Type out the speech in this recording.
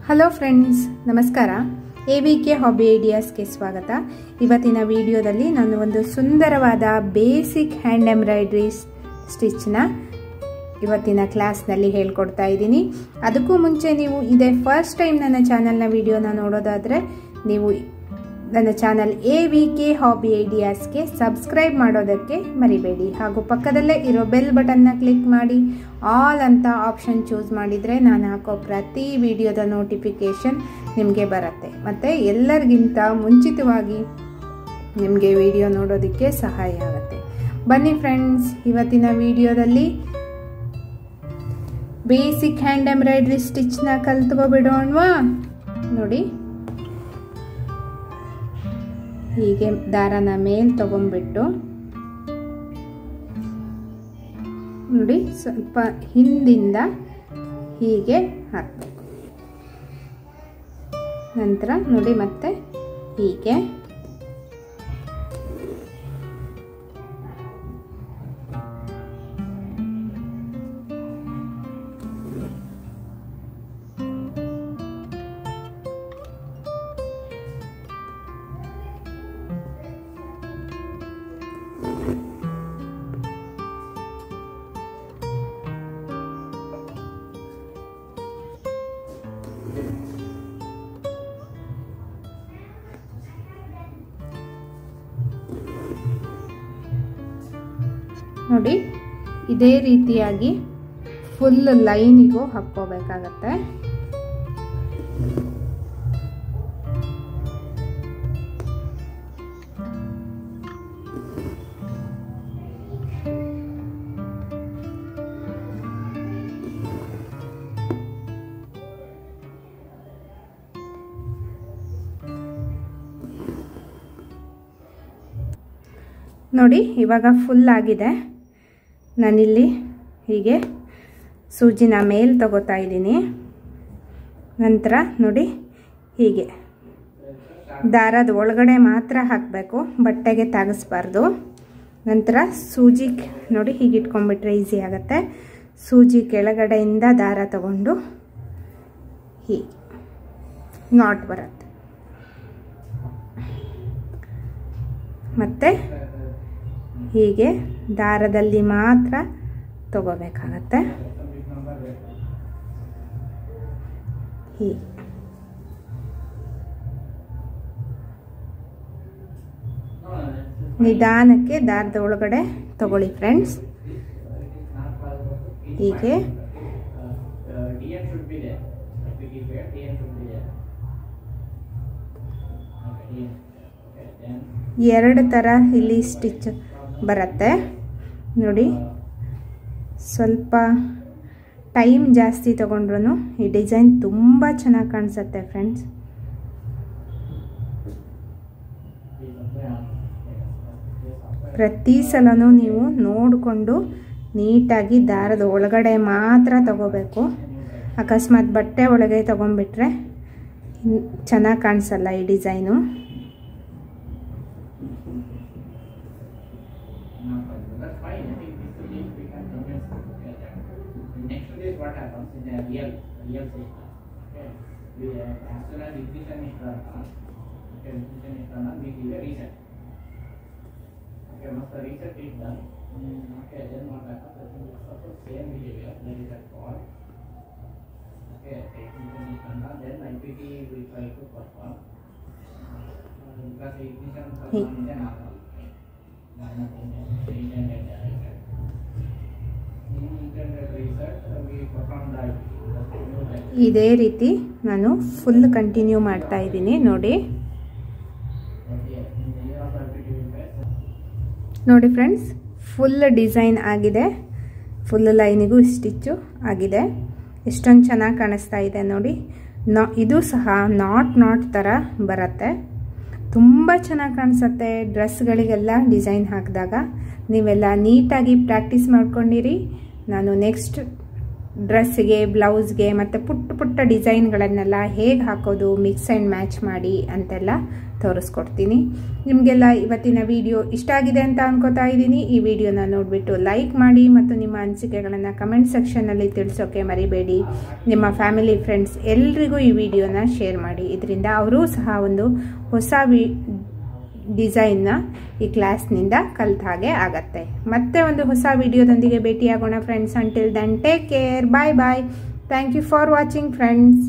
Hello friends, ನಮಸ್ಕಾರ. AVK hobby ಐಡಿಯಾಸ್ಗೆ ಸ್ವಾಗತ. ಇವತ್ತಿನ ವಿಡಿಯೋದಲ್ಲಿ ನಾನು ಒಂದು ಸುಂದರವಾದ ಬೇಸಿಕ್ ಹ್ಯಾಂಡ್ ಎಂಬ್ರಾಯ್ಡ್ರಿ ಸ್ಟಿಚ್ನ ಇವತ್ತಿನ ಕ್ಲಾಸ್ನಲ್ಲಿ ಹೇಳ್ಕೊಡ್ತಾ ಇದ್ದೀನಿ. ಅದಕ್ಕೂ ಮುಂಚೆ ನೀವು ಇದೇ ಫಸ್ಟ್ ಟೈಮ್ ನನ್ನ ಚಾನಲ್ನ ವಿಡಿಯೋನ ನೋಡೋದಾದರೆ ನೀವು ನನ್ನ ಚಾನಲ್ ಎವಿಕೆ ಹಾಬಿ ಐಡಿಯಾಸ್ಗೆ ಸಬ್ಸ್ಕ್ರೈಬ್ ಮಾಡೋದಕ್ಕೆ ಮರಿಬೇಡಿ. ಹಾಗೂ ಪಕ್ಕದಲ್ಲೇ ಇರೋ ಬೆಲ್ ಬಟನ್ನ ಕ್ಲಿಕ್ ಮಾಡಿ ಆಲ್ ಅಂತ ಆಪ್ಷನ್ ಚೂಸ್ ಮಾಡಿದರೆ ನಾನು ಹಾಕೋ ಪ್ರತಿ ವಿಡಿಯೋದ ನೋಟಿಫಿಕೇಷನ್ ನಿಮಗೆ ಬರುತ್ತೆ. ಮತ್ತು ಎಲ್ಲರಿಗಿಂತ ಮುಂಚಿತವಾಗಿ ನಿಮಗೆ ವಿಡಿಯೋ ನೋಡೋದಕ್ಕೆ ಸಹಾಯ ಆಗುತ್ತೆ. ಬನ್ನಿ ಫ್ರೆಂಡ್ಸ್, ಇವತ್ತಿನ ವಿಡಿಯೋದಲ್ಲಿ ಬೇಸಿಕ್ ಹ್ಯಾಂಡ್ ಎಂಬ್ರಾಯ್ಡ್ರಿ ಸ್ಟಿಚ್ನ ಕಲ್ತ್ಕೊಬಿಡೋಣವಾ. ನೋಡಿ, ಹೀಗೆ ದಾರನ ಮೇಲೆ ತಗೊಂಡ್ಬಿಟ್ಟು ನೋಡಿ ಸ್ವಲ್ಪ ಹಿಂದಿಂದ ಹೀಗೆ ಹಾಕಬೇಕು. ನಂತರ ನೋಡಿ ಮತ್ತೆ ಹೀಗೆ ನೋಡಿ ಇದೇ ರೀತಿಯಾಗಿ ಫುಲ್ ಲೈನಿಗೂ ಹಾಕೋಬೇಕಾಗತ್ತೆ. ನೋಡಿ ಇವಾಗ ಫುಲ್ ಆಗಿದೆ. ನಾನಿಲ್ಲಿ ಹೀಗೆ ಸೂಜಿನ ಮೇಲೆ ತಗೋತಾ ಇದ್ದೀನಿ. ನಂತರ ನೋಡಿ ಹೀಗೆ ದಾರದ ಒಳಗಡೆ ಮಾತ್ರ ಹಾಕಬೇಕು, ಬಟ್ಟೆಗೆ ತಾಗಿಸ್ಬಾರ್ದು. ನಂತರ ಸೂಜಿ ನೋಡಿ ಹೀಗೆ ಇಟ್ಕೊಂಡ್ಬಿಟ್ರೆ ಈಸಿ ಆಗುತ್ತೆ. ಸೂಜಿ ಕೆಳಗಡೆಯಿಂದ ದಾರ ತಗೊಂಡು ಹೀಗೆ ನಾಟ್ ಬರುತ್ತೆ. ಮತ್ತು ಹೀಗೆ ದಾರದಲ್ಲಿ ಮಾತ್ರ ತಗೋಬೇಕಾಗತ್ತೆ. ಹೀಗೆ ನಿಧಾನಕ್ಕೆ ದಾರದ ಒಳಗಡೆ ತಗೊಳ್ಳಿ ಫ್ರೆಂಡ್ಸ್. ಹೀಗೆ ಎರಡು ಥರ ಇಲ್ಲಿ ಸ್ಟಿಚ್ ಬರುತ್ತೆ ನೋಡಿ. ಸ್ವಲ್ಪ ಟೈಮ್ ಜಾಸ್ತಿ ತಗೊಂಡ್ರು ಈ ಡಿಸೈನ್ ತುಂಬ ಚೆನ್ನಾಗಿ ಕಾಣಿಸುತ್ತೆ ಫ್ರೆಂಡ್ಸ್. ಪ್ರತಿ ಸಲನೂ ನೀವು ನೋಡಿಕೊಂಡು ನೀಟಾಗಿ ದಾರದ ಒಳಗಡೆ ಮಾತ್ರ ತಗೋಬೇಕು. ಅಕಸ್ಮಾತ್ ಬಟ್ಟೆ ಒಳಗೆ ತಗೊಂಡ್ಬಿಟ್ರೆ ಚೆನ್ನಾಗಿ ಕಾಣಿಸಲ್ಲ ಈ design. What happens in a real system? Okay, as soon as ignition is turned on, we give a reset. Okay, once the reset is done, okay, then what happens? I think it's also same behavior. There is a call. Okay, ignition is turned on, then IPT will try to perform. Because ignition perform is a normal. ಇದೇ ರೀತಿ ನಾನು full continue ಮಾಡ್ತಾ ಇದ್ದೀನಿ. ನೋಡಿ ನೋಡಿ friends, full design ಆಗಿದೆ. Full ಲೈನಿಗೂ stitch ಆಗಿದೆ. ಎಷ್ಟೊಂದು ಚೆನ್ನಾಗಿ ಕಾಣಿಸ್ತಾ ಇದೆ ನೋಡಿ. ಇದು ಸಹ ನಾಟ್ ಥರ ಬರುತ್ತೆ. ತುಂಬ ಚೆನ್ನಾಗಿ ಕಾಣಿಸುತ್ತೆ. ಡ್ರೆಸ್ಗಳಿಗೆಲ್ಲ ಡಿಸೈನ್ ಹಾಕಿದಾಗ ನೀವೆಲ್ಲ ನೀಟಾಗಿ ಪ್ರಾಕ್ಟೀಸ್ ಮಾಡ್ಕೊಂಡಿರಿ. ನಾನು ನೆಕ್ಸ್ಟ್ ಡ್ರೆಸ್ಸಿಗೆ, ಬ್ಲೌಸ್ಗೆ ಮತ್ತು ಪುಟ್ಟ ಡಿಸೈನ್ಗಳನ್ನೆಲ್ಲ ಹೇಗೆ ಹಾಕೋದು, ಮಿಕ್ಸ್ ಆ್ಯಂಡ್ ಮ್ಯಾಚ್ ಮಾಡಿ ಅಂತೆಲ್ಲ ತೋರಿಸ್ಕೊಡ್ತೀನಿ. ನಿಮಗೆಲ್ಲ ಇವತ್ತಿನ ವಿಡಿಯೋ ಇಷ್ಟ ಆಗಿದೆ ಅಂತ ಅನ್ಕೋತಾ ಇದ್ದೀನಿ. ಈ ವಿಡಿಯೋನ ನೋಡಿಬಿಟ್ಟು ಲೈಕ್ ಮಾಡಿ ಮತ್ತು ನಿಮ್ಮ ಅನಿಸಿಕೆಗಳನ್ನು ಕಮೆಂಟ್ ಸೆಕ್ಷನ್ನಲ್ಲಿ ತಿಳಿಸೋಕೆ ಮರಿಬೇಡಿ. ನಿಮ್ಮ ಫ್ಯಾಮಿಲಿ ಫ್ರೆಂಡ್ಸ್ ಎಲ್ರಿಗೂ ಈ ವಿಡಿಯೋನ ಶೇರ್ ಮಾಡಿ. ಇದರಿಂದ ಅವರೂ ಸಹ ಒಂದು ಹೊಸ ಡಿಸೈನ್ನ ಈ ಕ್ಲಾಸ್ನಿಂದ ಕಲಿತ ಹಾಗೆ ಆಗತ್ತೆ. ಮತ್ತೆ ಒಂದು ಹೊಸ ವಿಡಿಯೋದೊಂದಿಗೆ ಭೇಟಿಯಾಗೋಣ friends. Until then take care, bye bye. Thank you for watching friends.